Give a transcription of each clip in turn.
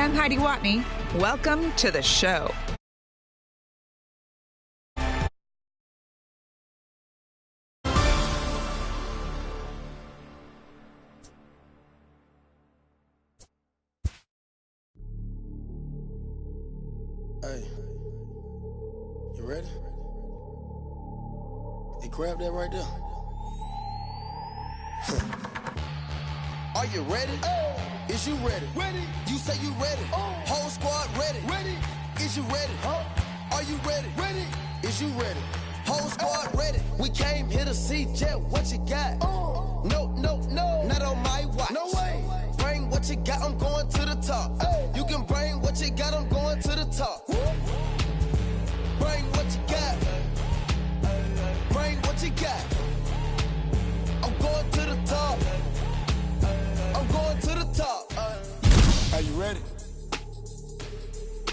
I'm Heidi Watney. Welcome to the show. Hey, you ready? Hey, grab that right there. Are you ready? Is you ready? Ready. You say you ready. Whole squad ready. Ready. Is you ready? Are you ready? Ready. Is you ready? Whole squad ready. We came here to see Jet. What you got? No, no, no. Not on my watch. No way. Bring what you got. I'm going to the top. You can bring what you got. I'm going to the top. Bring what you got. Bring what you got. I'm going to the top. I'm going to the top. Are you ready?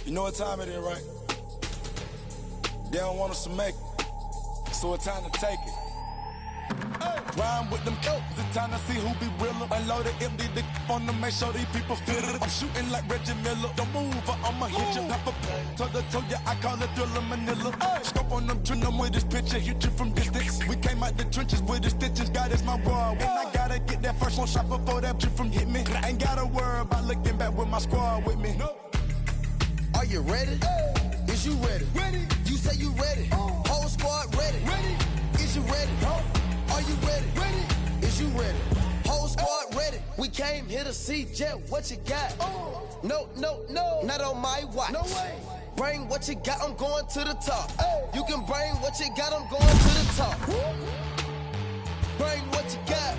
You know what time it is, right? They don't want us to make it, so it's time to take it. Rhyme with them coats, it's time to see who be realer. Unload it, empty the on them, make sure these people feel it. I'm shooting like Reggie Miller. Don't move or I'ma hit you. Pop up, toe to toe, yeah, I call it Thriller Manila. Scope on them, trim them with this picture, hit you from distance. We came out the trenches with the stitches, God is my war. When I gotta get that first one shot before that trip from hit me. Ain't gotta worry about looking back with my squad with me. Are you ready? Is you ready? Ready. You say you ready. Whole squad ready. Ready. Is you ready? Are you ready? Ready. Is you ready? Whole squad ready. We came here to see Jet. What you got? No, no, no. Not on my watch. No way. Bring what you got. I'm going to the top. You can bring what you got. I'm going to the top. Bring what you got.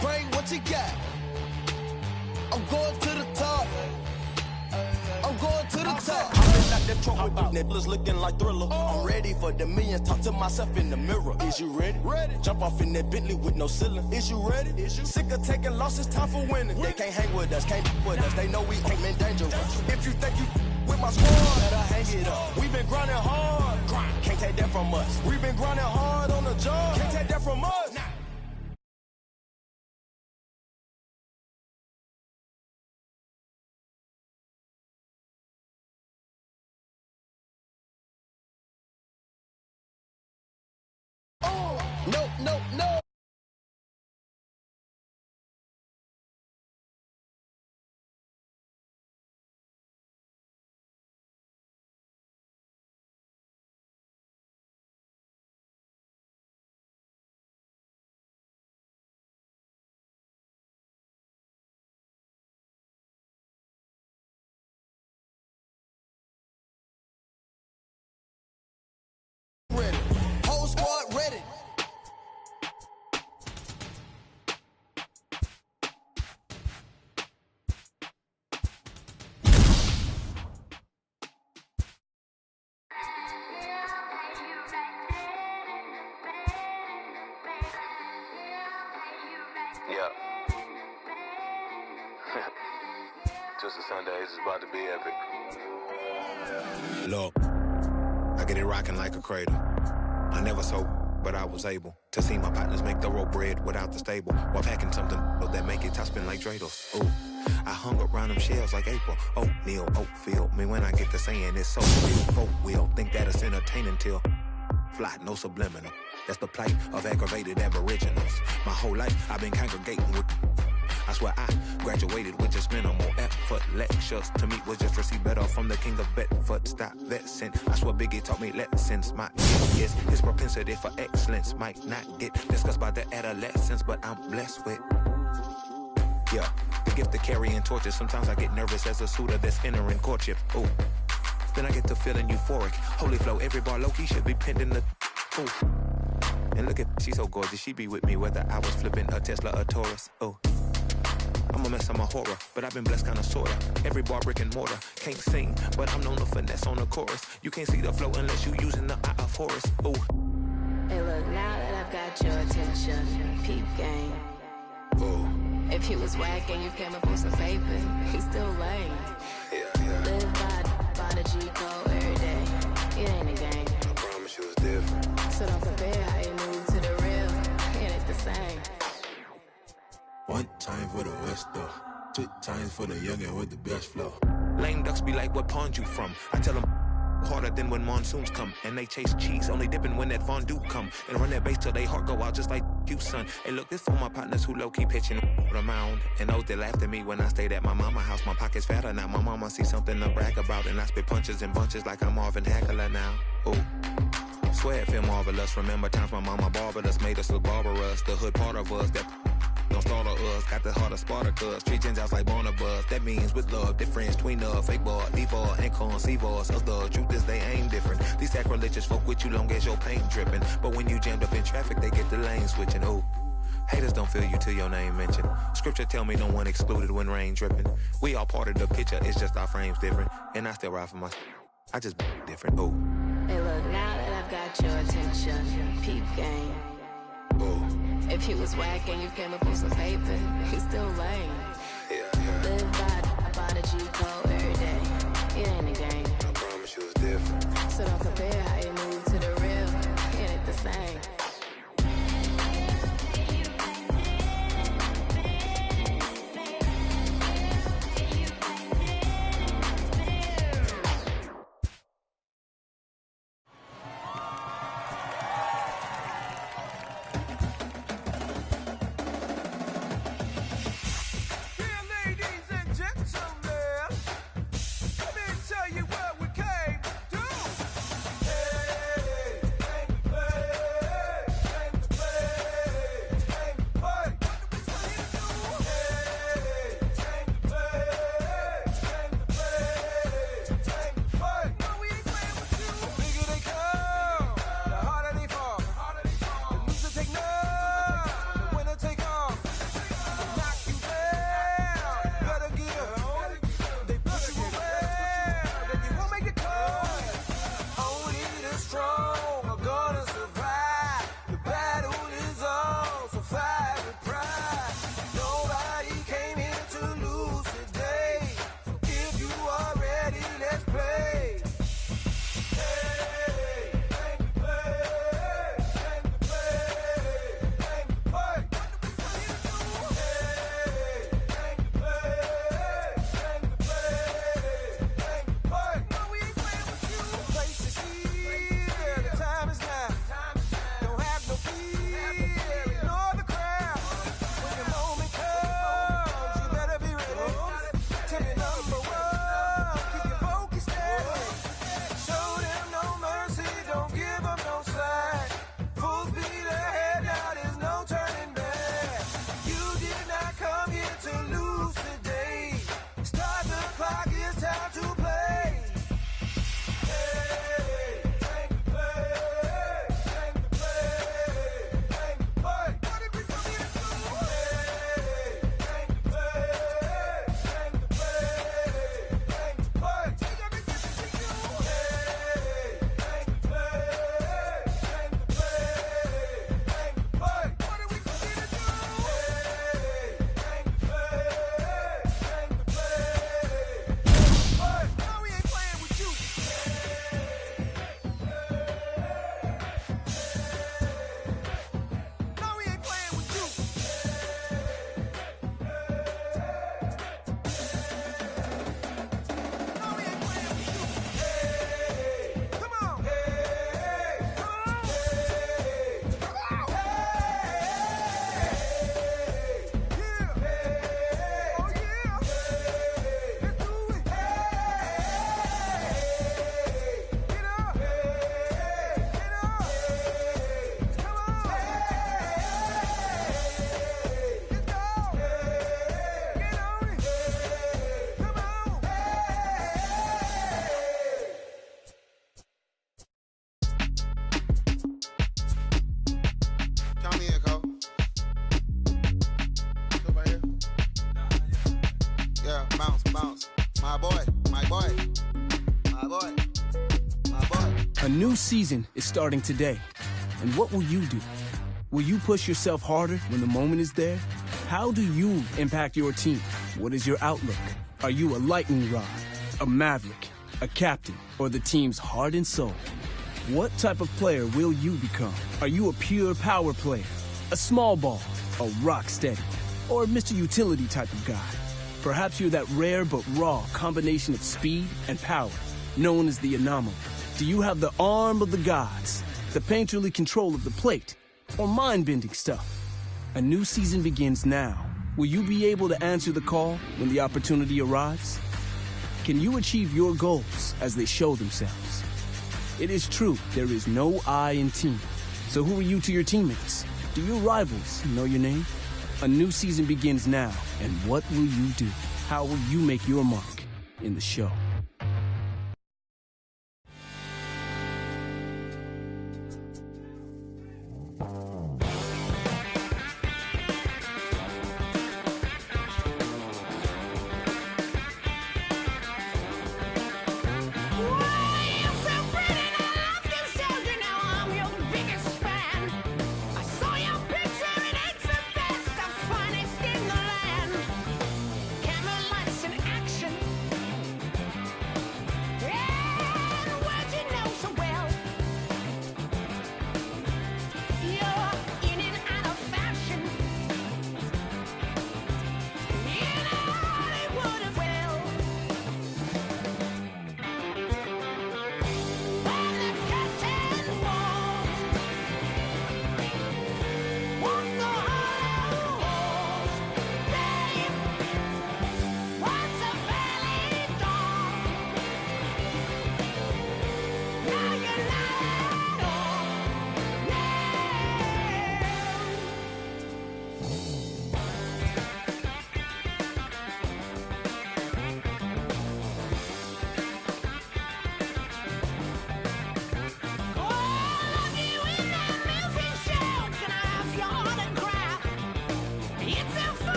Bring what you got. I'm going to the top. I'm going to the top. I've been out that truck with the niggas looking like Thriller. I'm ready for the millions, talk to myself in the mirror. Is you ready? Ready. Jump off in that Bentley with no ceiling. Is you ready? Is you sick of taking losses? Time for winning. They can't hang with us, can't with us. They know we ain't dangerous. If you think you with my squad, better hang it up. We been grinding hard. Can't take that from us. We been grinding hard on the job. Can't take that from us. No, no, no. Ready. Whole squad ready. Yeah. Just a Sunday, it's about to be epic. Look, I get it rocking like a cradle. I never sold, but I was able to see my partners make thorough bread without the stable, while packing something that make it top spin like dreidels. Ooh, I hung around them shells like April. Oatmeal, Oatfield. Me when I get to saying it's so real, folk will think that it's entertaining till fly, no subliminal. That's the plight of aggravated aboriginals. My whole life I've been congregating with. I swear I graduated with just minimal effort. Lectures to me was just receive better from the king of Bedford. Stop vexing. I swear Biggie taught me lessons. My yes, his propensity for excellence might not get discussed by the adolescents, but I'm blessed with. Yeah, the gift of carrying torches. Sometimes I get nervous as a suitor that's entering courtship. Ooh, then I get to feeling euphoric. Holy flow, every bar low-key should be pinned in the. Ooh. And look at, she's so gorgeous, she be with me whether I was flipping a Tesla or Taurus. Oh, I'm a mess, I'm a horror, but I've been blessed kinda sorta. Every bar brick and mortar, can't sing, but I'm known to finesse on the chorus. You can't see the flow unless you using the eye of Horus. Oh. Hey look, now that I've got your attention, peep game. Oh. If he was whack and you came up with some paper, he's still lame. Yeah. Live by the G code every day. It ain't a game. I promise you it's different. So don't compare how you move to the real. It ain't the same. One time for the West, Times for the youngin' with the best flow. Lame ducks be like, what pond you from? I tell them harder than when monsoons come. And they chase cheese, only dipping when that fondue come. And run that bass till they heart go out just like you, son. Hey, look, this for my partners who low-key pitching the mound. And those that laughed at me when I stayed at my mama house. My pocket's fatter now. My mama see something to brag about. And I spit punches and bunches like I'm Marvin Hagler now. Ooh. Swear it feel marvelous. Remember times my mama barbered us, made us look barbarous. The hood part of us that don't startle us. Got the heart of Spartacus. Treat Gentiles like Barnabas. That means with love, difference between fake boy, evil, and conceive us. The truth is they ain't different. These sacrilegious folk with you long as your paint dripping. But when you jammed up in traffic, they get the lane switching. Ooh. Haters don't feel you till your name mentioned. Scripture tell me no one excluded when rain dripping. We all part of the picture, it's just our frames different. And I still ride for my I just different. Ooh. Hey, look, now that I've got your attention, peep game. Ooh. If he was whack and you came up with some paper, he's still lame. Yeah. Live by the G code every day. It ain't a game. I promise you it's different. So don't compare how you move to the real. It ain't the same. A new season is starting today. And what will you do? Will you push yourself harder when the moment is there? How do you impact your team? What is your outlook? Are you a lightning rod, a maverick, a captain, or the team's heart and soul? What type of player will you become? Are you a pure power player, a small ball, a rock steady, or Mr. Utility type of guy? Perhaps you're that rare but raw combination of speed and power, known as the anomaly. Do you have the arm of the gods, the painterly control of the plate, or mind-bending stuff? A new season begins now. Will you be able to answer the call when the opportunity arrives? Can you achieve your goals as they show themselves? It is true, there is no I in team. So who are you to your teammates? Do your rivals know your name? A new season begins now, and what will you do? How will you make your mark in the show?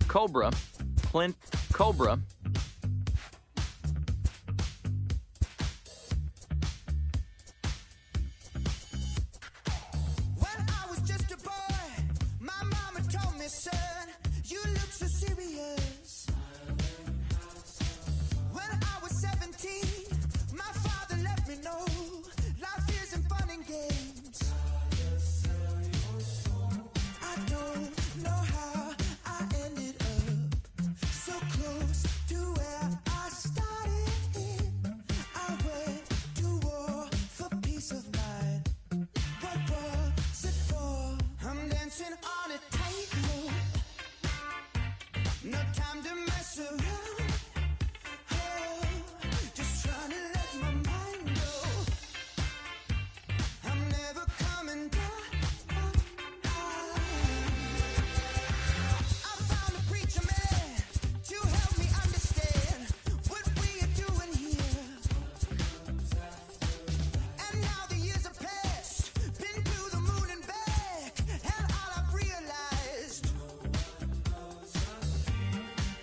Cobra, Clint Cobra. When I was just a boy, my mama told me, son, you look so serious. When I was 17, my father let me know life isn't fun and games. I don't know how I ended up on a tightrope. No time to mess around. Oh, just trying to let my mind go. I'm never coming down. I found a preacher man to help me understand what we are doing here. And now the years have passed, been to the moon and back, and all I've realized,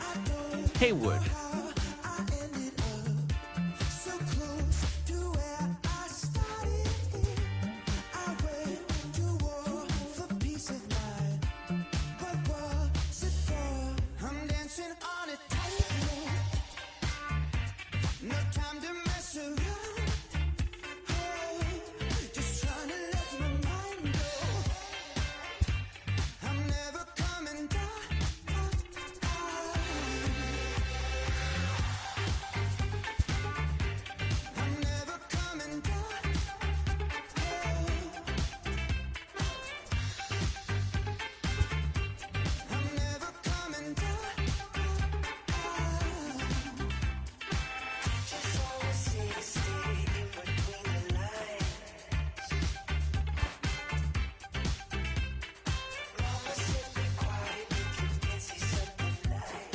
I don't Haywood. know how I ended up so close to where I started. I went to war for peace of mind, but what's it for? I'm dancing on a tightrope. No time to mess around. Oh, just trying to let my mind go. I'm never coming down. I'm never coming down. I'm never coming down. Just always stay in between the lines. Mama said be quiet if you can see something nice.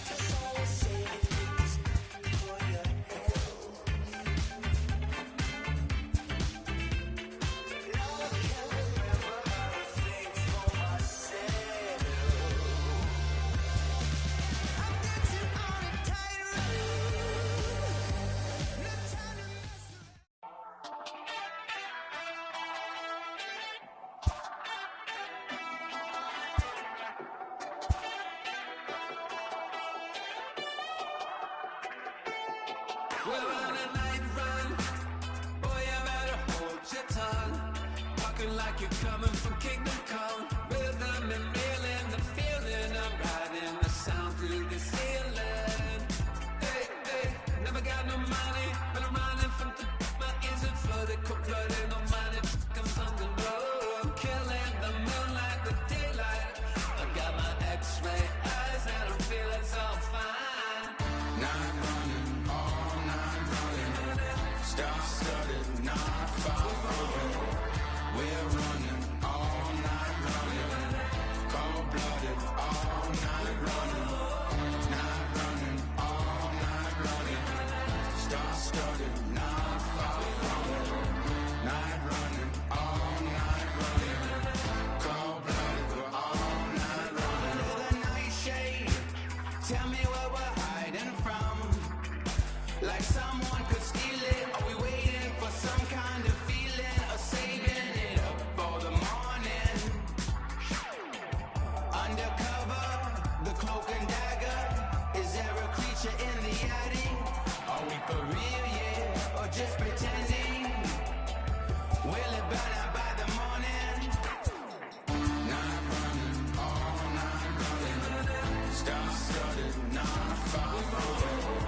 Just always say things for your health. Now I can't remember how to think for myself. I'm dancing on a tightrope. No time to mess around. We're on a night run. Boy, you better hold your tongue. Talking like you're coming from Kingdom Come. Rhythm and reeling, the feeling of riding the sound through the ceiling. Hey, hey, never got no money, but I'm running from my ears are flooded, cold-blooded, no money, comes on the road. Killing the moonlight, the daylight. I got my X-ray eyes and I'm feeling so fine. Night running, all night running. Star-studded, not far running. We're running, all night running. Cold-blooded, all night running. Night running, all night running. Star-studded, not far running. Night running, all night running. Cold-blooded, we're all night running. The nightshade, tell me where we're hiding from. Like someone could steal it. Are we waiting for some kind of feeling, or saving it up for the morning? Undercover, the cloak and dagger. Is there a creature in the attic? Are we for real, yeah, or just pretending? Will it burn out by the morning? Night running, all night running. Star-studded, not far running.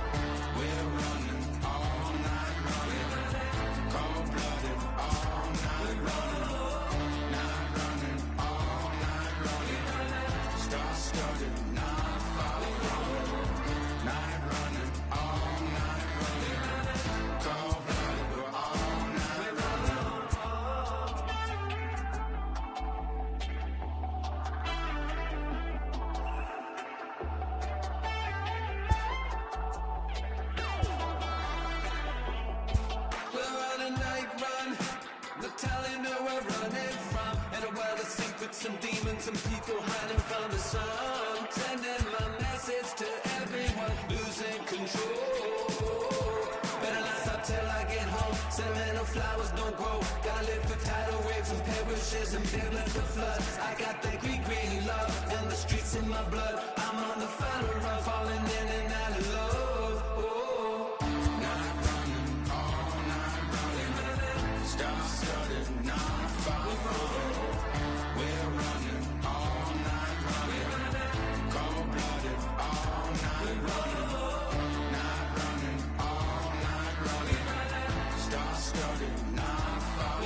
We're running, all night running. Cold-blooded, all night running. Night running, all night running. Star-studded, not far running. Night running, all night running. Cold-blooded, we're all night running. We're on a night run, no telling who we're running from. In a world of secrets and demons and people hiding from the sun. Sending my message to everyone, losing control. Better not stop till I get home. Sentimental flowers don't grow. Gotta live through tidal waves and perishes and biblical floods. I got that Greek green love and the streets in my blood. I'm on the final run, falling in and out of love. Oh. Night running, all night running. Star-studded, not far running. We're running, all night running. Cold-blooded, all night running. Night running, all night running. Star-studded, not far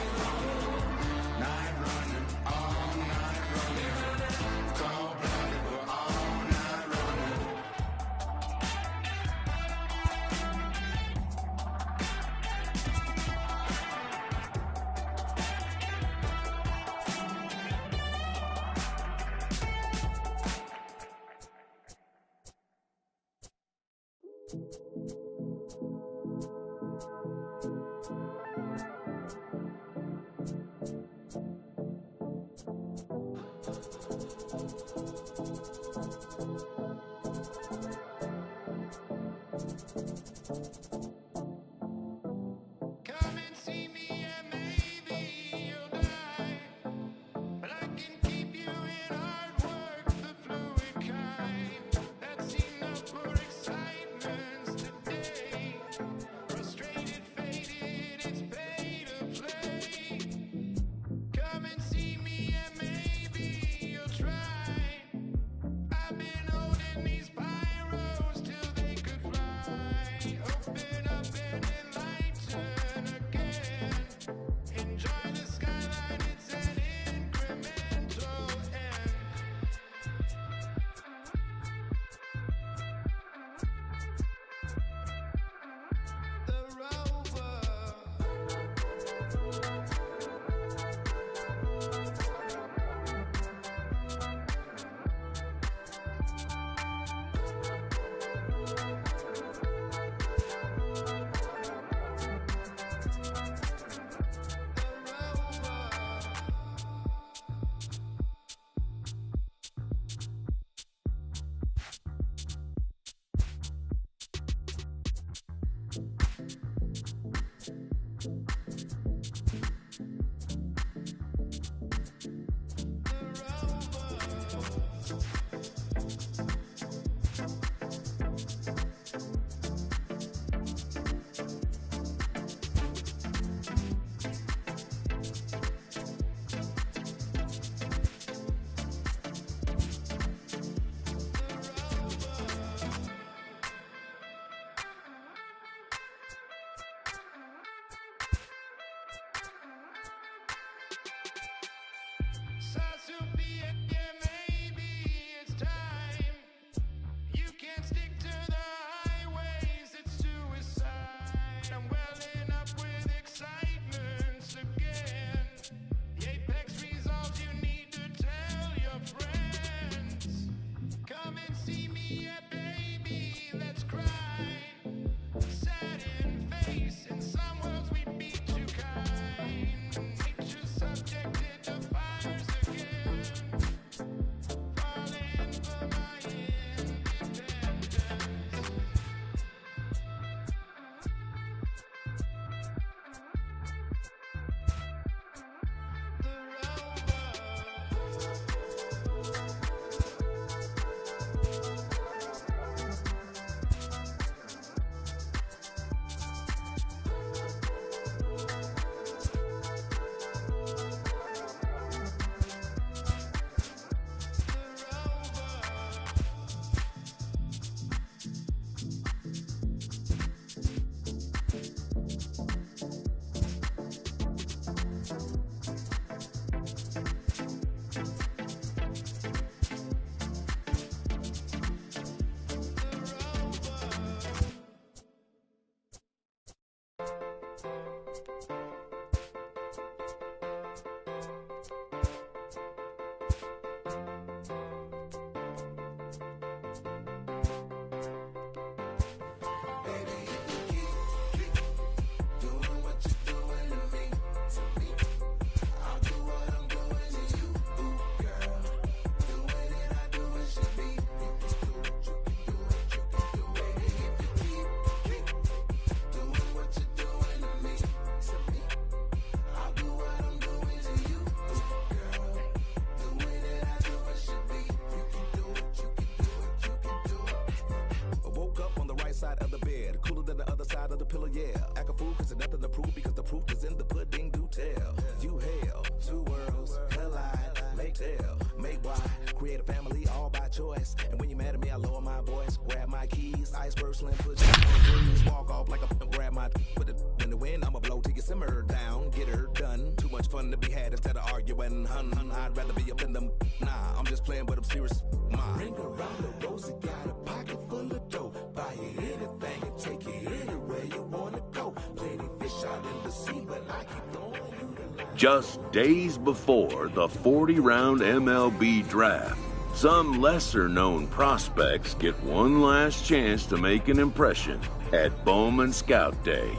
Just days before the 40-round MLB draft, Some lesser-known prospects get one last chance to make an impression at Bowman Scout Day.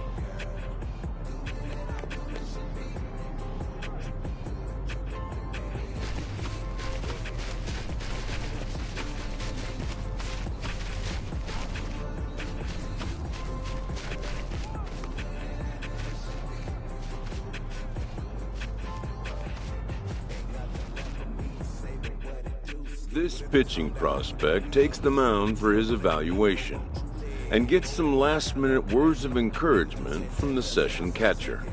This pitching prospect takes the mound for his evaluation and gets some last-minute words of encouragement from the session catcher.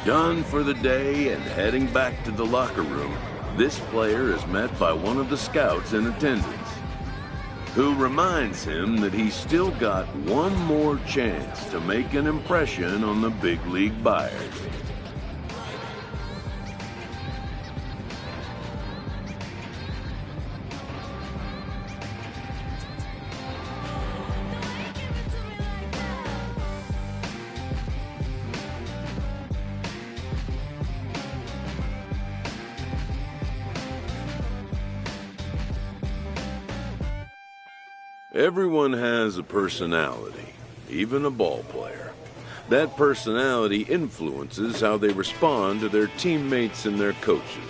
Done for the day and heading back to the locker room, this player is met by one of the scouts in attendance, who reminds him that he's still got one more chance to make an impression on the big league buyers. Everyone has a personality, even a ball player. That personality influences how they respond to their teammates and their coaches.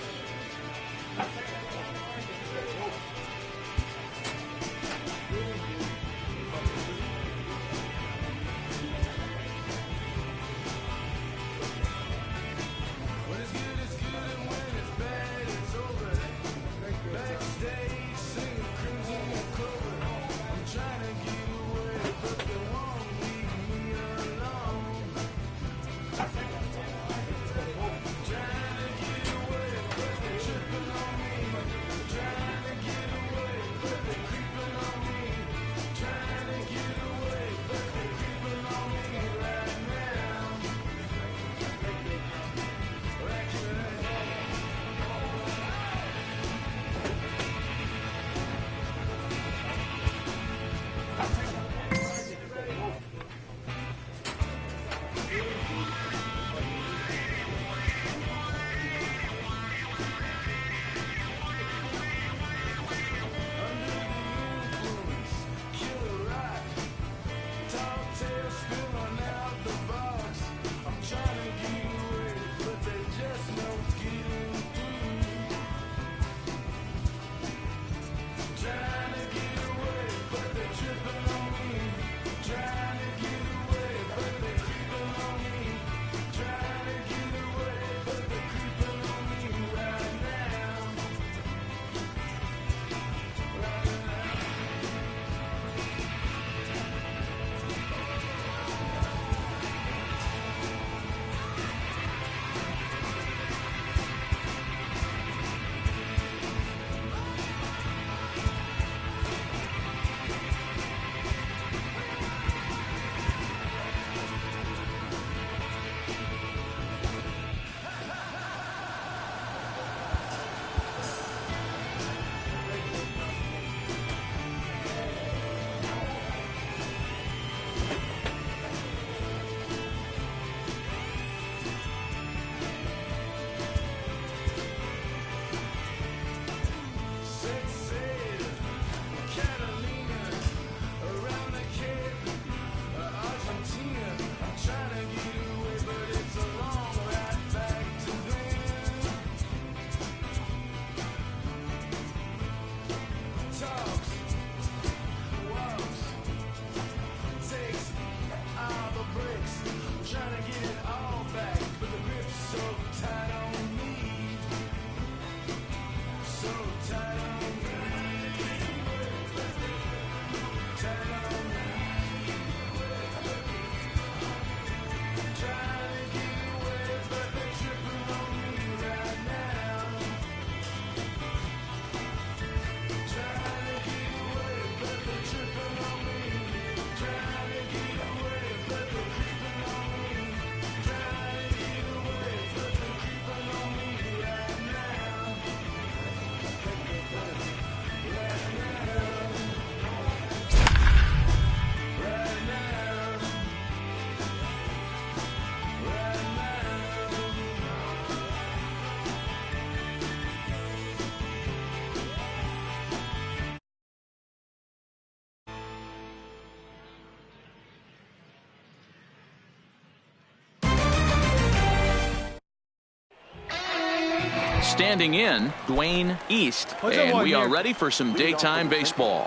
Standing in, Dwayne East. And we are ready for some daytime baseball.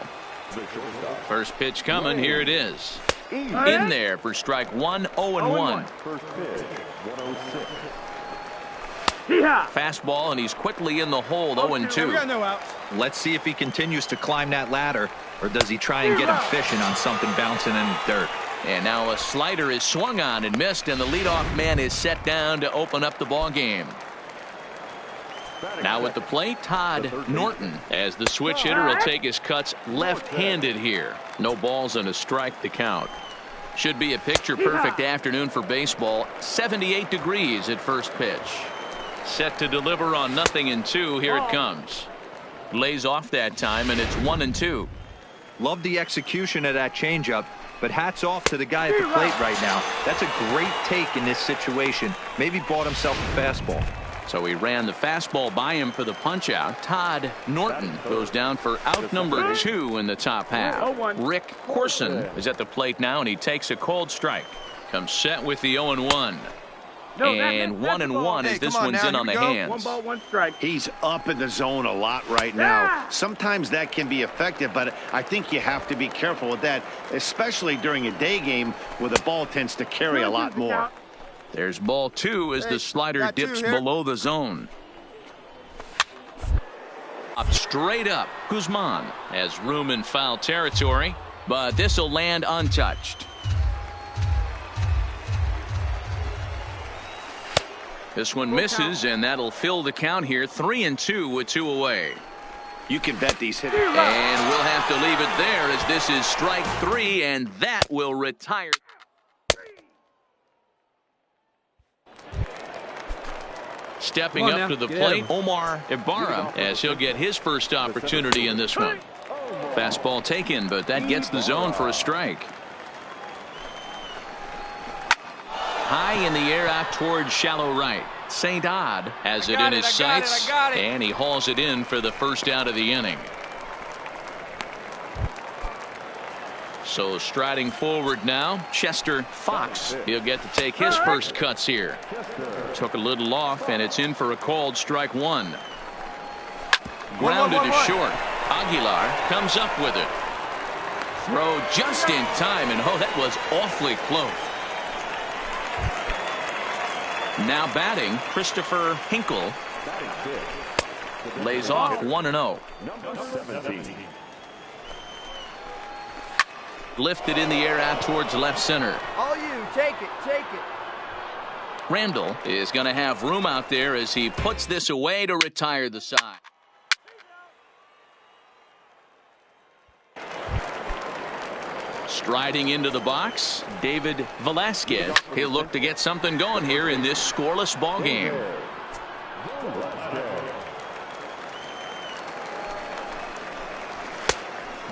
First pitch coming. Here it is. In there for strike one, 0-1. First pitch, 106. Fastball, and he's quickly in the hole, 0-2. Let's see if he continues to climb that ladder, or does he try and get him fishing on something bouncing in the dirt. And now a slider is swung on and missed, and the leadoff man is set down to open up the ball game. Now at the plate, Todd Norton, as the switch hitter will take his cuts left-handed here. No balls and a strike to count. Should be a picture-perfect afternoon for baseball. 78 degrees at first pitch. Set to deliver on 0-2. Here it comes. Lays off that time, and it's 1-2. Love the execution of that changeup, but hats off to the guy at the plate right now. That's a great take in this situation. Maybe bought himself a fastball. So he ran the fastball by him for the punch out. Todd Norton goes down for out number 2 in the top half. Rick Corson is at the plate now, and he takes a cold strike. Comes set with the 0-1. And 1-1 as this one's in on the hands. 1 ball, 1 strike. He's up in the zone a lot right now. Sometimes that can be effective, but I think you have to be careful with that, especially during a day game where the ball tends to carry a lot more. There's ball 2 as the slider dips below the zone. Up straight up. Guzman has room in foul territory, but this will land untouched. This one misses, and that'll fill the count here. 3-2 with 2 away. You can bet these hitters. And we'll have to leave it there as this is strike 3, and that will retire. Stepping up to the plate, Omar Ibarra, as he'll get his first opportunity in this one. Fastball taken, but that gets the zone for a strike. High in the air out towards shallow right. St. Odd has it in his sights, and he hauls it in for the first out of the inning. So striding forward now, Chester Fox. He'll get to take his first cuts here. Took a little off, and it's in for a called strike 1. Grounded to short. Aguilar comes up with it. Throw just in time, and oh, that was awfully close. Now batting, Christopher Hinkle. Lays off 1-0. Lifted in the air out towards left center. All you, take it, take it. Randall is going to have room out there as he puts this away to retire the side. Striding into the box, David Velasquez. He'll look to get something going here in this scoreless ball game.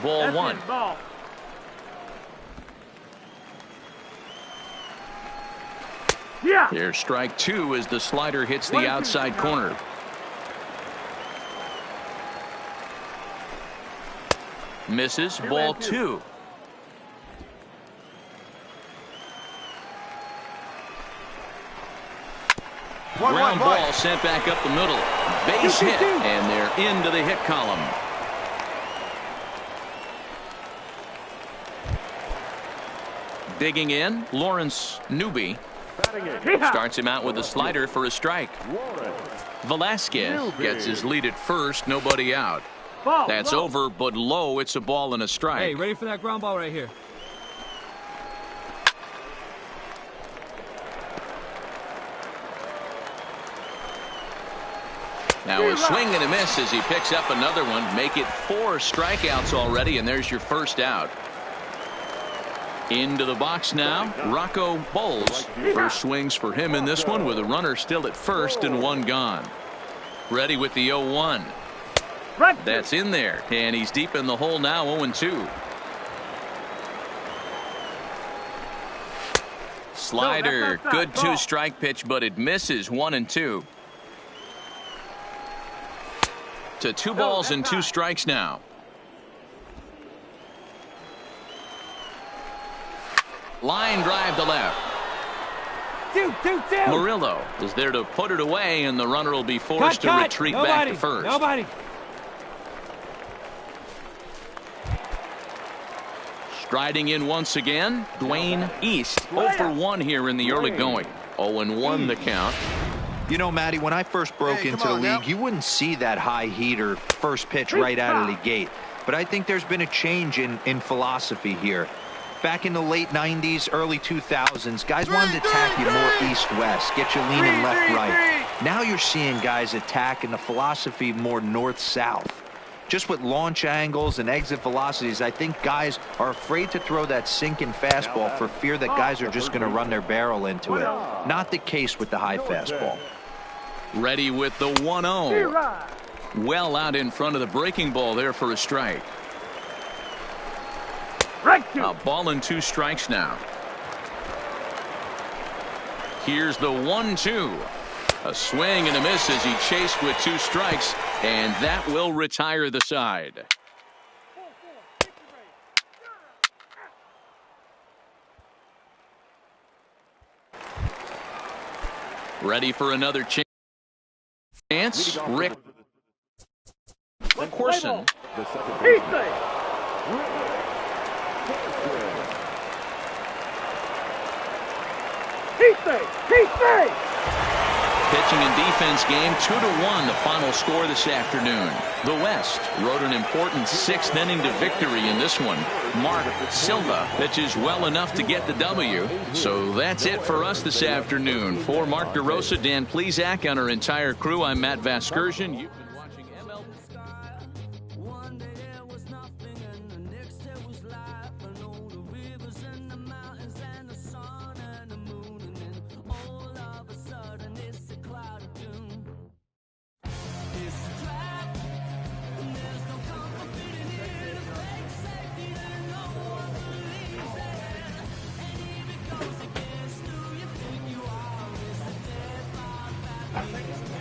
Ball 1. Yeah. Here's strike 2 as the slider hits the outside corner. Misses. Ball 2. Ground ball sent back up the middle. Base hit, and they're into the hit column. Digging in, Lawrence Newby. Starts him out with a slider for a strike. Velasquez gets his lead at first, nobody out. That's over, but low. It's a ball and a strike. Hey, ready for that ground ball right here. Now a swing and a miss as he picks up another one. Make it 4 strikeouts already, and there's your first out. Into the box now, Rocco Bowles. First swings for him in this one with a runner still at first and 1 gone. Ready with the 0-1. That's in there, and he's deep in the hole now, 0-2. Slider, good 2-strike pitch, but it misses. 1-2. To 2 balls and 2 strikes now. Line drive to left. Murillo is there to put it away, and the runner will be forced to retreat back to first. Striding in once again, Dwayne East. 0 for 1 here in the early going. 0-1 the count. You know, Matty, when I first broke into the league, you wouldn't see that high heater first pitch right out of the gate. But I think there's been a change in philosophy here. Back in the late 90s, early 2000s, guys wanted to attack you more east-west, get you leaning left-right. Now you're seeing guys attack in the philosophy more north-south. Just with launch angles and exit velocities, I think guys are afraid to throw that sinking fastball for fear that guys are just going to run their barrel into it. Not the case with the high fastball. Ready with the 1-0. Well out in front of the breaking ball there for a strike. A ball and 2 strikes now. Here's the 1-2. A swing and a miss as he chased with 2 strikes, and that will retire the side. Ready for another chance? Rick Corson. Pitching and defense game 2-1, the final score this afternoon. The West rode an important 6th inning to victory in this one. Mark Silva pitches well enough to get the W. So that's it for us this afternoon. For Mark DeRosa, Dan Plesac, and our entire crew, I'm Matt Vasgersian. You've been watching MLB. Thank you.